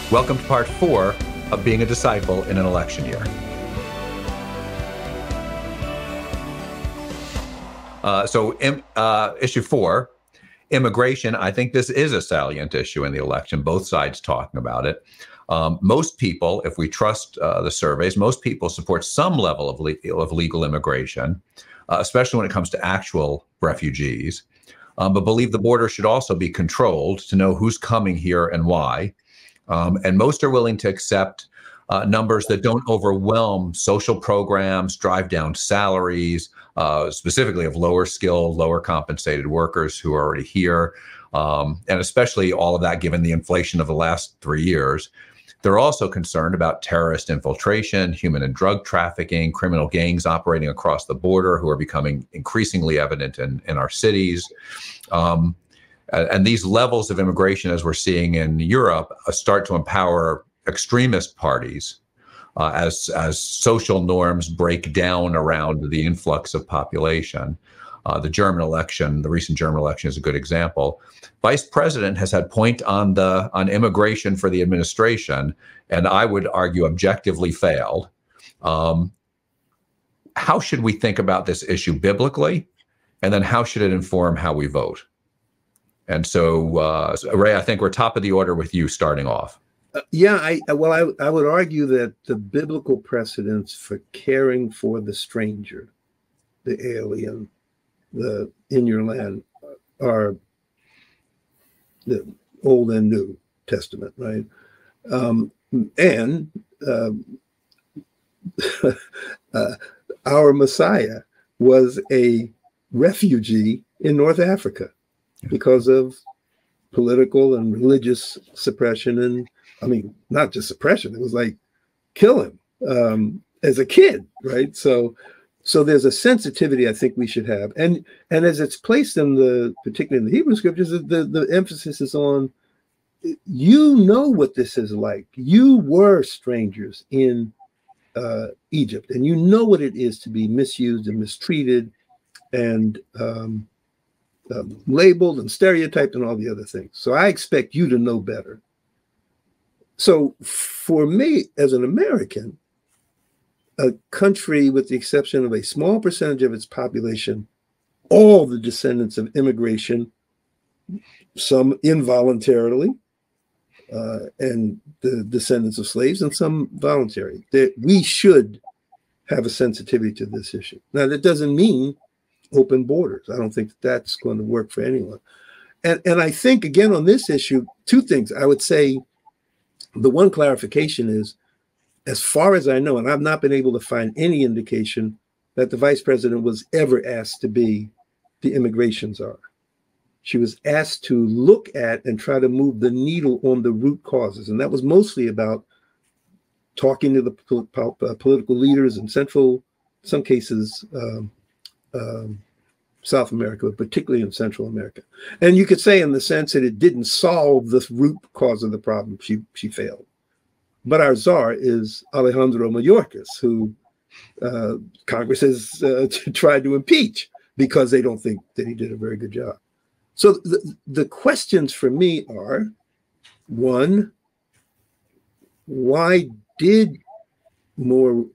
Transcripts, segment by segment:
Welcome to part 4 of being a disciple in an election year. Issue 4, immigration. I think this is a salient issue in the election, both sides talking about it. Most people, if we trust the surveys, most people support some level of legal immigration, especially when it comes to actual refugees, but believe the border should also be controlled to know who's coming here and why. And most are willing to accept numbers that don't overwhelm social programs, drive down salaries, specifically of lower skilled, lower compensated workers who are already here, and especially all of that given the inflation of the last 3 years. They're also concerned about terrorist infiltration, human and drug trafficking, criminal gangs operating across the border who are becoming increasingly evident in our cities. And these levels of immigration, as we're seeing in Europe, start to empower extremist parties as social norms break down around the influx of population. The recent German election is a good example. Vice President has had point on immigration for the administration, and I would argue objectively failed. How should we think about this issue biblically? And then how should it inform how we vote? And so, Ray, I think we're top of the order with you starting off. I would argue that the biblical precedents for caring for the stranger, the alien, the in your land, are the Old and New Testament, right? Our Messiah was a refugee in North Africa because of political and religious suppression. And I mean, not just suppression, it was like kill him as a kid, right? So there's a sensitivity I think we should have. And as it's placed particularly in the Hebrew scriptures, the emphasis is on, you know what this is like. You were strangers in Egypt, and you know what it is to be misused and mistreated and labeled and stereotyped and all the other things. So I expect you to know better. So for me, as an American, a country with the exception of a small percentage of its population, all the descendants of immigration, some involuntarily, and the descendants of slaves, and some voluntary, that we should have a sensitivity to this issue. Now, that doesn't mean open borders. I don't think that's going to work for anyone. And I think, again, on this issue, two things. I would say the one clarification is, as far as I know, and I've not been able to find any indication that the vice president was ever asked to be the immigration czar. She was asked to look at and try to move the needle on the root causes. And that was mostly about talking to the political leaders in some cases, South America, but particularly in Central America. And you could say in the sense that it didn't solve the root cause of the problem, she failed. But our czar is Alejandro Mayorkas, who Congress has tried to impeach because they don't think that he did a very good job. So the questions for me are, one, why did more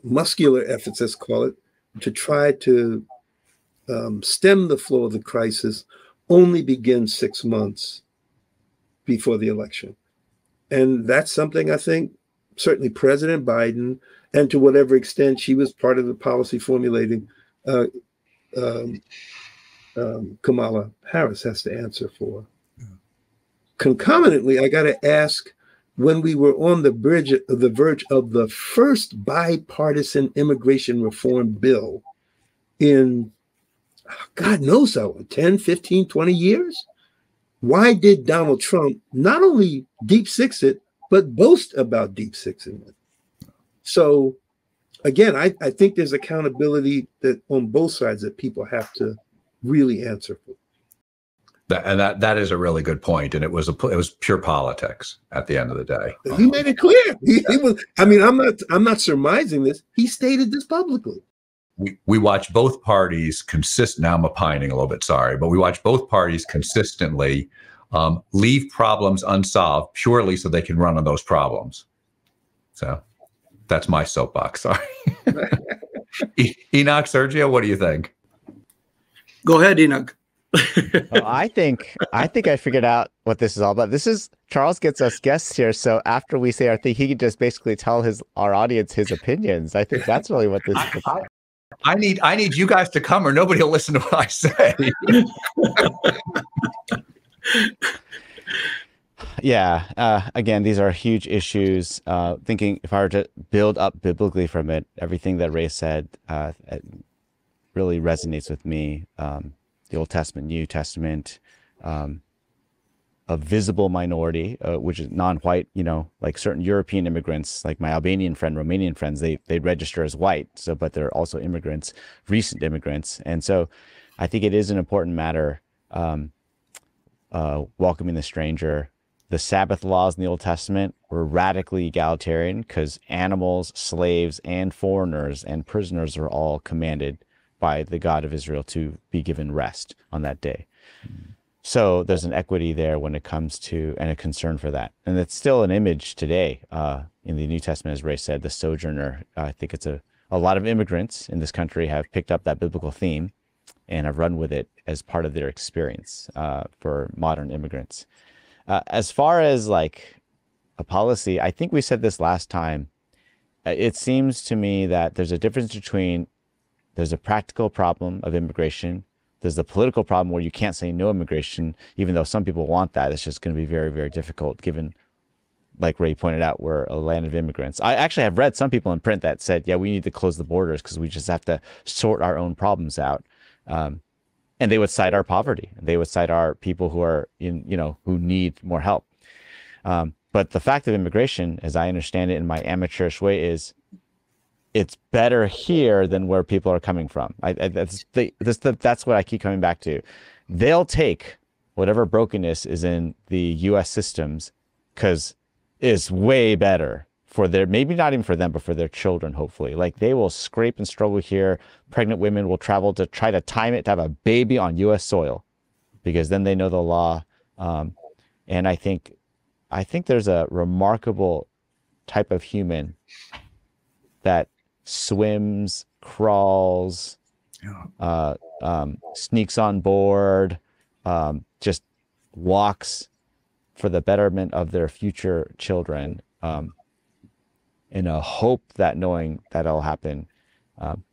muscular efforts, let's call it, to try to stem the flow of the crisis only begin 6 months before the election? And that's something I think certainly President Biden, and to whatever extent she was part of the policy formulating, Kamala Harris has to answer for. Yeah. Concomitantly, I got to ask, when we were on the verge of the first bipartisan immigration reform bill in, God knows how, 10, 15, 20 years? Why did Donald Trump not only deep six it, but boast about deep sixing it? So again, I think there's accountability that on both sides that people have to really answer for. That is a really good point, and it was pure politics at the end of the day. He made it clear. He was. I mean, I'm not surmising this. He stated this publicly. We watch both parties Now I'm opining a little bit, sorry, but we watch both parties consistently leave problems unsolved purely so they can run on those problems. So that's my soapbox. Sorry. Enoch, Sergio, what do you think? Go ahead, Enoch. Well, I think I figured out what this is all about. This is Charles gets us guests here, so after we say our thing, he can just basically tell our audience his opinions. I think that's really what this is about. I need you guys to come, or nobody will listen to what I say. Yeah. Again, these are huge issues. Thinking if I were to build up biblically from it, everything that Ray said it really resonates with me. The Old Testament, New Testament, a visible minority, which is non-white, like certain European immigrants, like my Albanian friend, Romanian friends, they register as white. So, but they're also immigrants, recent immigrants. And so I think it is an important matter, welcoming the stranger. The Sabbath laws in the Old Testament were radically egalitarian because animals, slaves, and foreigners and prisoners are all commanded by the God of Israel to be given rest on that day. So there's an equity there when it comes to, and a concern for that. And it's still an image today in the New Testament, as Ray said, the sojourner. I think it's a lot of immigrants in this country have picked up that biblical theme and have run with it as part of their experience for modern immigrants. As far as like a policy, I think we said this last time. It seems to me that there's a difference between there's a practical problem of immigration. There's the political problem where you can't say no immigration, even though some people want that. It's just going to be very, very difficult given, like Ray pointed out, we're a land of immigrants. I actually have read some people in print that said, yeah, we need to close the borders because we just have to sort our own problems out. And they would cite our poverty. They would cite our people who are who need more help. But the fact of immigration, as I understand it in my amateurish way, is it's better here than where people are coming from. That's what I keep coming back to. They'll take whatever brokenness is in the U.S. systems because it's way better for their, maybe not even for them, but for their children, hopefully. Like they will scrape and struggle here. Pregnant women will travel to try to time it to have a baby on U.S. soil because then they know the law. And I think there's a remarkable type of human that swims, crawls, sneaks on board, just walks for the betterment of their future children, in a hope that knowing that'll happen.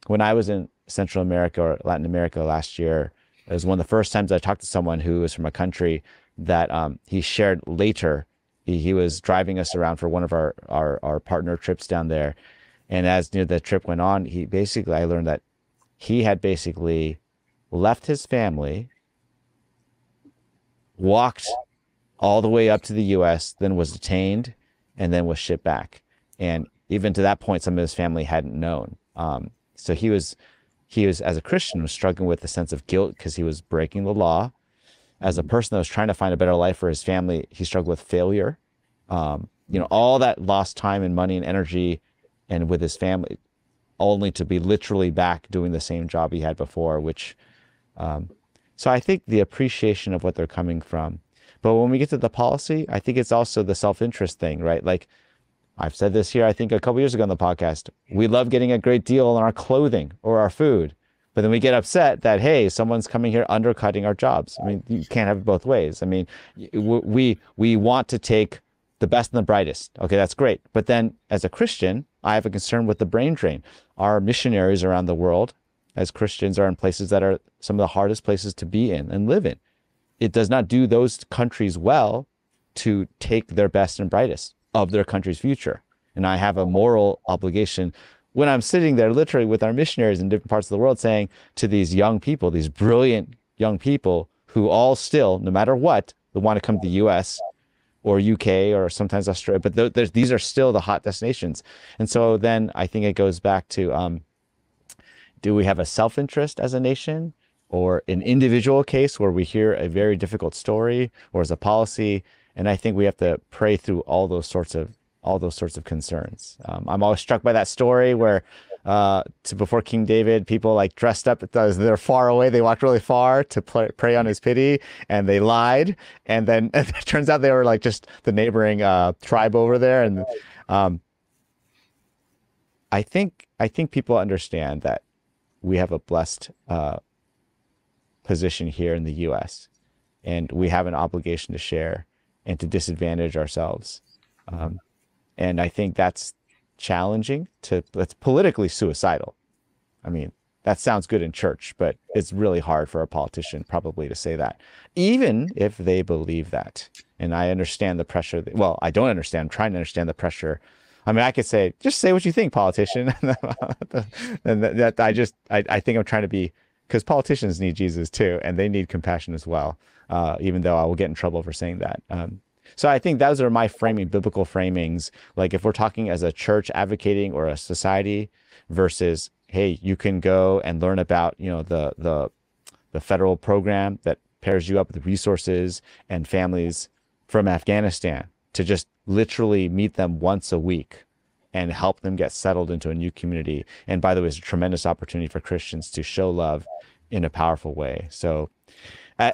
When I was in Central America or Latin America last year, it was one of the first times I talked to someone who was from a country that he shared later. He was driving us around for one of our partner trips down there. And as the trip went on, I learned that he had basically left his family, walked all the way up to the U.S., then was detained, and then was shipped back. And even to that point, some of his family hadn't known. So he was, as a Christian, was struggling with the sense of guilt because he was breaking the law. As a person that was trying to find a better life for his family, he struggled with failure. All that lost time and money and energy and with his family, only to be literally back doing the same job he had before, which, so I think the appreciation of what they're coming from. But when we get to the policy, I think it's also the self-interest thing, right? Like I've said this here, I think a couple years ago on the podcast, we love getting a great deal on our clothing or our food, but then we get upset that, hey, someone's coming here undercutting our jobs. I mean, you can't have it both ways. I mean, we want to take the best and the brightest. Okay, that's great. But then as a Christian, I have a concern with the brain drain. Our missionaries around the world as Christians are in places that are some of the hardest places to be in and live in. It does not do those countries well to take their best and brightest of their country's future. And I have a moral obligation when I'm sitting there literally with our missionaries in different parts of the world saying to these young people, these brilliant young people who all still, no matter what, they want to come to the US or UK or sometimes Australia, but these are still the hot destinations. And so then I think it goes back to, do we have a self-interest as a nation or an individual case where we hear a very difficult story or as a policy? And I think we have to pray through all those sorts of concerns. I'm always struck by that story where to before King David, people like dressed up as they're far away. They walked really far to pray on his pity, and they lied. And then it turns out they were like just the neighboring tribe over there. And I think people understand that we have a blessed position here in the U.S., and we have an obligation to share and to disadvantage ourselves. And I think that's challenging, that's politically suicidal. I mean, that sounds good in church, but it's really hard for a politician probably to say that, even if they believe that. And I understand the pressure. Well, I don't understand. I'm trying to understand the pressure. I mean, I could say, just say what you think, politician. And I think I'm trying to be, because politicians need Jesus too, and they need compassion as well, even though I will get in trouble for saying that. So I think those are my framing, biblical framings. Like if we're talking as a church advocating or a society versus, hey, you can go and learn about, the federal program that pairs you up with resources and families from Afghanistan to just literally meet them once a week and help them get settled into a new community. And by the way, it's a tremendous opportunity for Christians to show love in a powerful way. So, I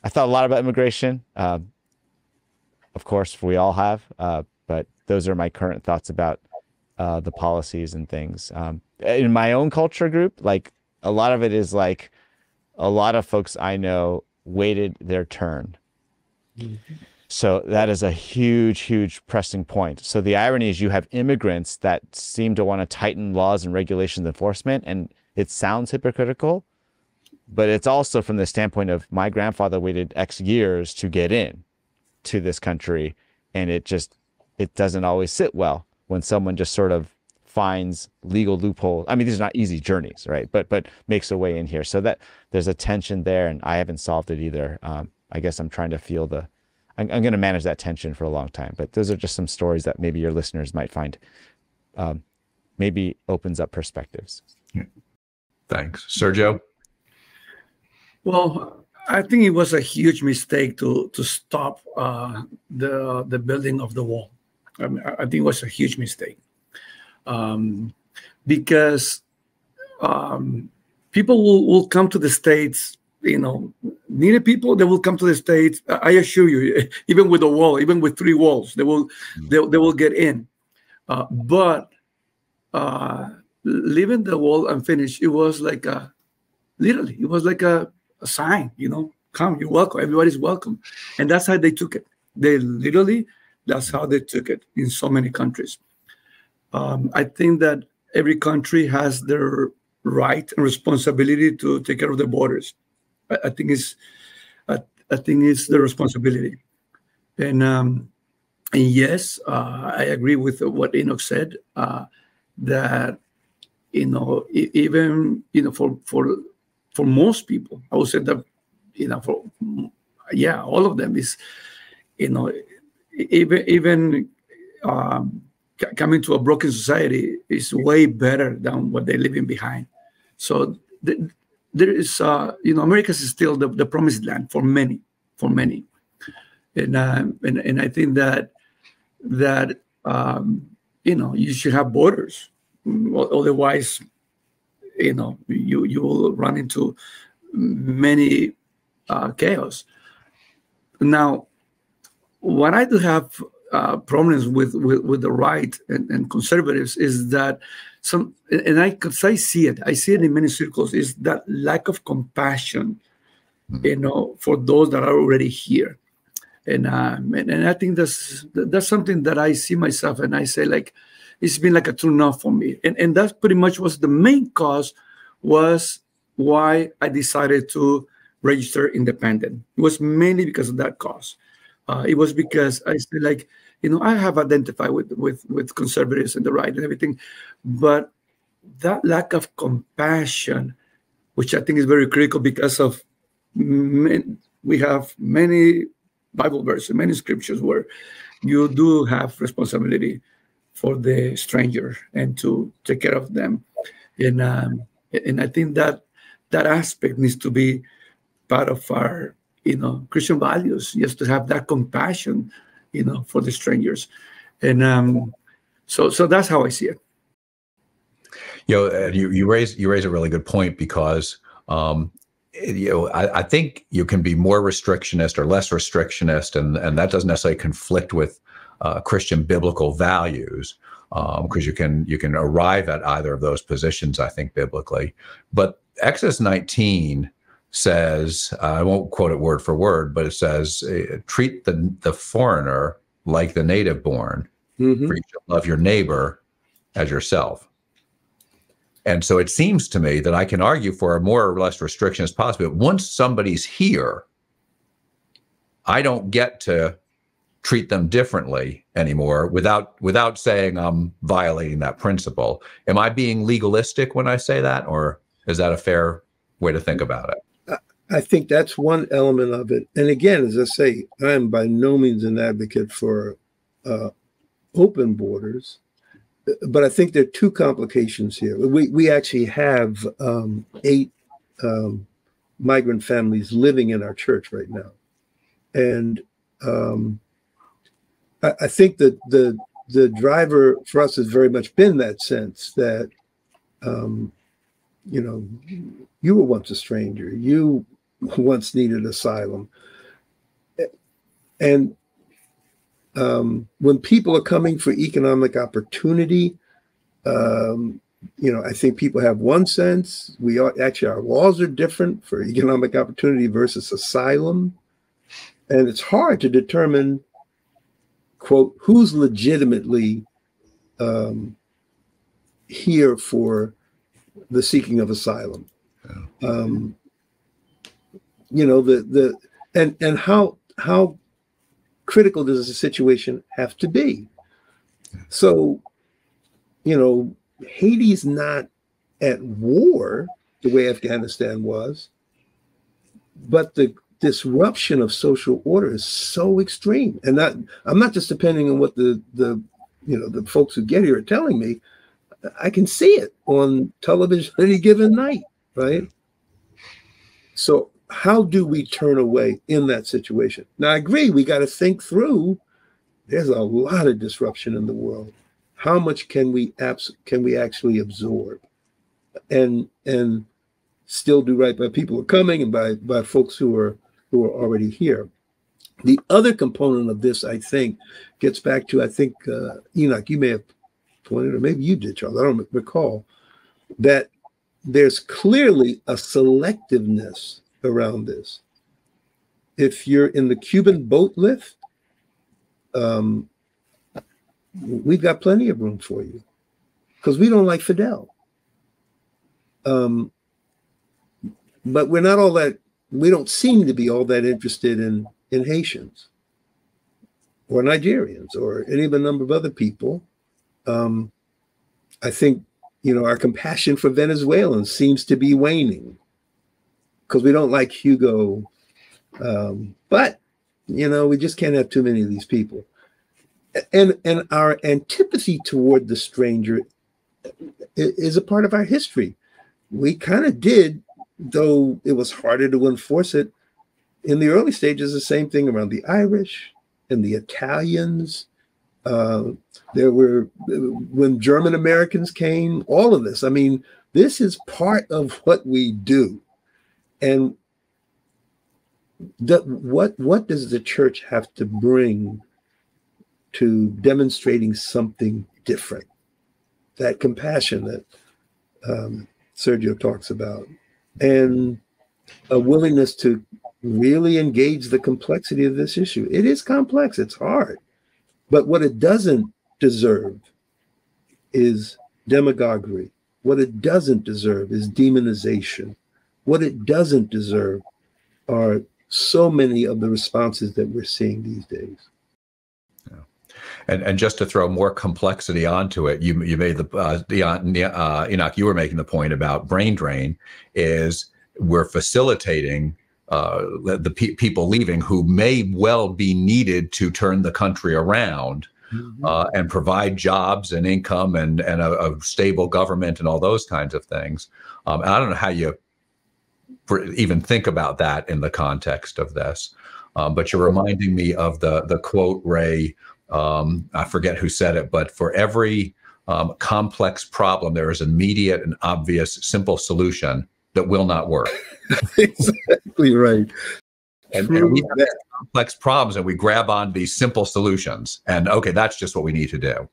thought a lot about immigration. Of course, we all have, but those are my current thoughts about the policies and things. In my own culture group, like a lot of it is like a lot of folks I know waited their turn. Mm-hmm. So that is a huge, huge pressing point. So the irony is you have immigrants that seem to want to tighten laws and regulations enforcement, and it sounds hypocritical, but it's also from the standpoint of my grandfather waited X years to get in to this country, and it doesn't always sit well when someone just sort of finds legal loopholes. I mean, these are not easy journeys, right? But makes a way in here. So that there's a tension there, and I haven't solved it either. I guess I'm trying to feel I'm going to manage that tension for a long time. But those are just some stories that maybe your listeners might find maybe opens up perspectives. Yeah. Thanks. Sergio? Well, I think it was a huge mistake to stop the building of the wall. I mean, I think it was a huge mistake because people will come to the States. Needed people, they will come to the States. I assure you, even with a wall, even with 3 walls, they will get in. But leaving the wall unfinished, it was like literally, it was like a sign, come, you're welcome. Everybody's welcome. And that's how they took it. That's how they took it in so many countries. I think that every country has their right and responsibility to take care of their borders. I think it's the responsibility, and yes, I agree with what Enoch said. That even for most people, I would say that all of them is even coming to a broken society is way better than what they're leaving behind. So there is, America is still the promised land for many, and I think that you should have borders. Otherwise, you will run into many chaos. Now, what I do have problems with the right and conservatives is that because I see it in many circles, is that lack of compassion, for those that are already here, and I think that's something that I see myself, and I say like it's been like a true enough for me, and that pretty much was the main cause, was why I decided to register independent. It was mainly because of that cause. It was because I said like, I have identified with conservatives and the right and everything, but that lack of compassion, which I think is very critical because of we have many Bible verses, many scriptures where you do have responsibility for the stranger and to take care of them, and I think that aspect needs to be part of our Christian values, just to have that compassion, for the strangers. And so that's how I see it. You raise a really good point, because I think you can be more restrictionist or less restrictionist, and that doesn't necessarily conflict with Christian biblical values, because you can arrive at either of those positions, I think, biblically. But Exodus 19 says, I won't quote it word for word, but it says, treat the foreigner like the native born, for you shall love your neighbor as yourself. And so it seems to me that I can argue for a more or less restriction as possible. But once somebody's here, I don't get to treat them differently anymore without saying I'm violating that principle. Am I being legalistic when I say that, or is that a fair way to think about it? I think that's one element of it. And again, as I say, I am by no means an advocate for open borders, but I think there are two complications here. We actually have 8 migrant families living in our church right now. And I think that the driver for us has very much been that sense that, you were once a stranger. You once needed asylum. And when people are coming for economic opportunity, I think people have one sense. Our laws are different for economic opportunity versus asylum. And it's hard to determine, quote, who's legitimately here for the seeking of asylum. And how critical does the situation have to be? So, Haiti's not at war the way Afghanistan was, but the disruption of social order is so extreme. And I'm not just depending on what the folks who get here are telling me. I can see it on television any given night, right? So how do we turn away in that situation? Now, I agree, we got to think through, there's a lot of disruption in the world. How much can we actually absorb and still do right by people who are coming and by folks who are already here? The other component of this, I think, gets back to, Enoch, you may have pointed, or maybe you did, Charles, I don't recall, that there's clearly a selectiveness around this. If you're in the Cuban boat lift, we've got plenty of room for you because we don't like Fidel. But we're not all that, we don't seem to be all that interested in Haitians or Nigerians or any of a number of other people. I think, our compassion for Venezuelans seems to be waning because we don't like Hugo. But, we just can't have too many of these people. And our antipathy toward the stranger is a part of our history. We kind of did, though it was harder to enforce it in the early stages, the same thing around the Irish and the Italians. There were, when German Americans came, all of this. I mean, this is part of what we do. And what does the church have to bring to demonstrating something different? That compassion that Sergio talks about, and a willingness to really engage the complexity of this issue. It is complex, it's hard, but what it doesn't deserve is demagoguery. What it doesn't deserve is demonization. What it doesn't deserve are so many of the responses that we're seeing these days. And just to throw more complexity onto it, you made Enoch, you were making the point about brain drain. Is we're facilitating the people leaving who may well be needed to turn the country around, and provide jobs and income and a stable government and all those kinds of things. And I don't know how you even think about that in the context of this, but you're reminding me of the quote, Ray. I forget who said it, but for every complex problem, there is an immediate and obvious simple solution that will not work. Exactly right. And we have complex problems and we grab on these simple solutions. And okay, that's just what we need to do.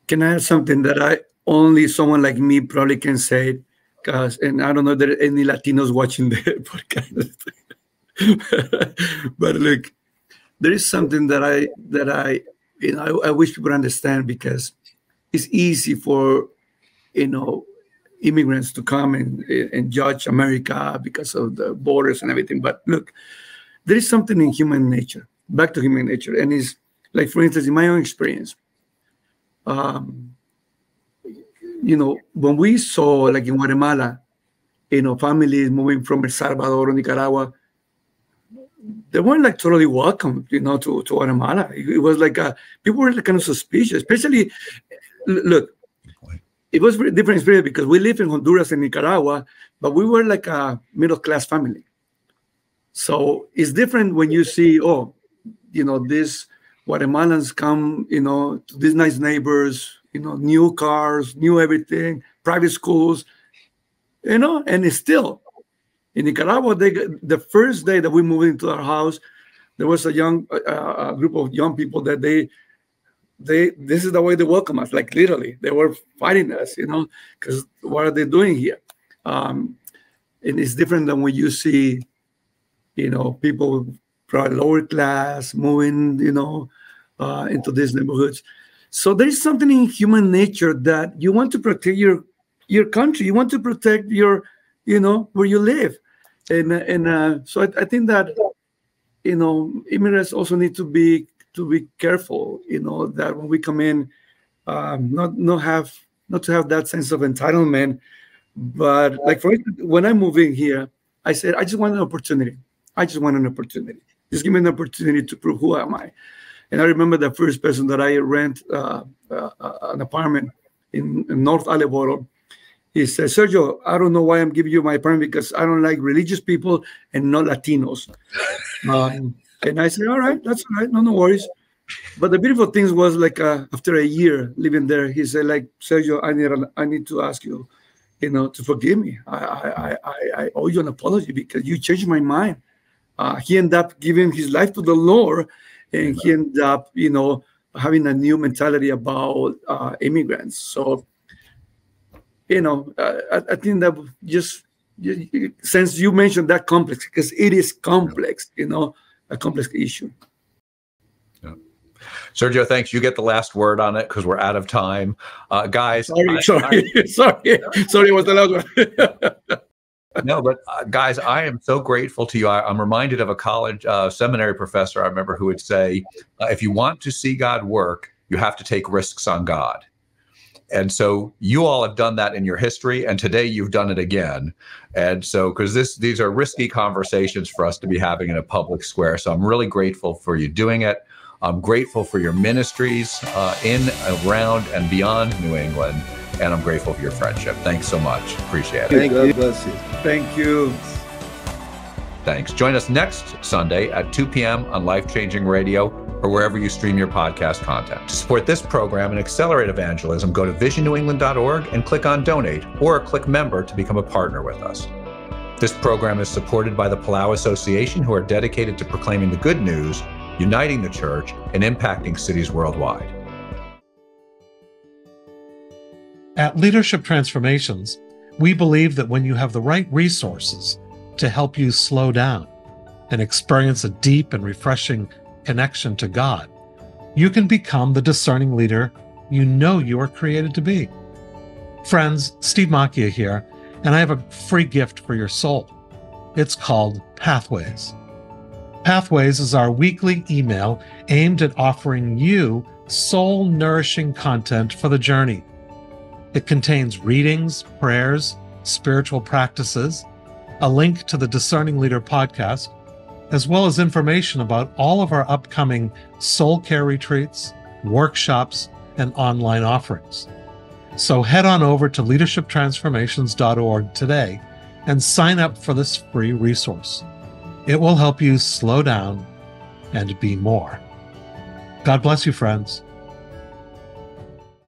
Can I add something that only someone like me probably can say? And I don't know if there are any Latinos watching the podcast. But look, there is something that I wish people understand, because it's easy for immigrants to come and judge America because of the borders and everything. But look, there is something in human nature, back to human nature, and it's like, for instance, in my own experience, when we saw, like in Guatemala, families moving from El Salvador or Nicaragua, they weren't like totally welcome, to Guatemala. It was like people were kind of suspicious, especially, look, it was very different experience because we live in Honduras and Nicaragua, but we were like a middle-class family. So it's different when you see, these Guatemalans come, to these nice neighbors, new cars, new everything, private schools, and it's still in Nicaragua. The first day that we moved into our house, there was a group of young people that this is the way they welcome us. Like literally, they were fighting us, because what are they doing here? And it's different than when you see, people from lower class moving, into these neighborhoods. So there is something in human nature that you want to protect your country. You want to protect your, where you live. And so I think that, immigrants also need to be careful, that when we come in, not to have that sense of entitlement. But like, for instance, when I moved in here, I said, I just want an opportunity. Just give me an opportunity to prove who am I. And I remember the first person that I rent an apartment in North Aleboro. He said, Sergio, I don't know why I'm giving you my apartment, because I don't like religious people and not Latinos. And I said, all right, that's all right, no worries. But the beautiful thing was, like, after a year living there, he said, like, Sergio, I need to ask you, to forgive me. I owe you an apology because you changed my mind. He ended up giving his life to the Lord, and he ended up, having a new mentality about immigrants. So, I think that just since you mentioned that complex, because it is complex, a complex issue. Yeah. Sergio, thanks. You get the last word on it because we're out of time. Guys. Sorry, it was the last one. No, but guys, I am so grateful to you. I'm reminded of a college seminary professor I remember who would say, if you want to see God work, you have to take risks on God. And so you all have done that in your history, and today you've done it again. And so, because these are risky conversations for us to be having in a public square. So I'm really grateful for you doing it. I'm grateful for your ministries in, around, and beyond New England. And I'm grateful for your friendship. Thanks so much. Appreciate it. Thank you. Bless you. Thank you. Thanks. Join us next Sunday at 2 p.m. on Life Changing Radio or wherever you stream your podcast content. To support this program and accelerate evangelism, go to visionnewengland.org and click on Donate, or click Member to become a partner with us. This program is supported by the Palau Association, who are dedicated to proclaiming the good news, uniting the church, and impacting cities worldwide. At Leadership Transformations, we believe that when you have the right resources to help you slow down and experience a deep and refreshing connection to God, you can become the discerning leader you are created to be. Friends, Steve Macchia here, and I have a free gift for your soul. It's called Pathways. Pathways is our weekly email aimed at offering you soul-nourishing content for the journey. It contains readings, prayers, spiritual practices, a link to the Discerning Leader podcast, as well as information about all of our upcoming soul care retreats, workshops, and online offerings. So head on over to leadershiptransformations.org today and sign up for this free resource. It will help you slow down and be more. God bless you, friends.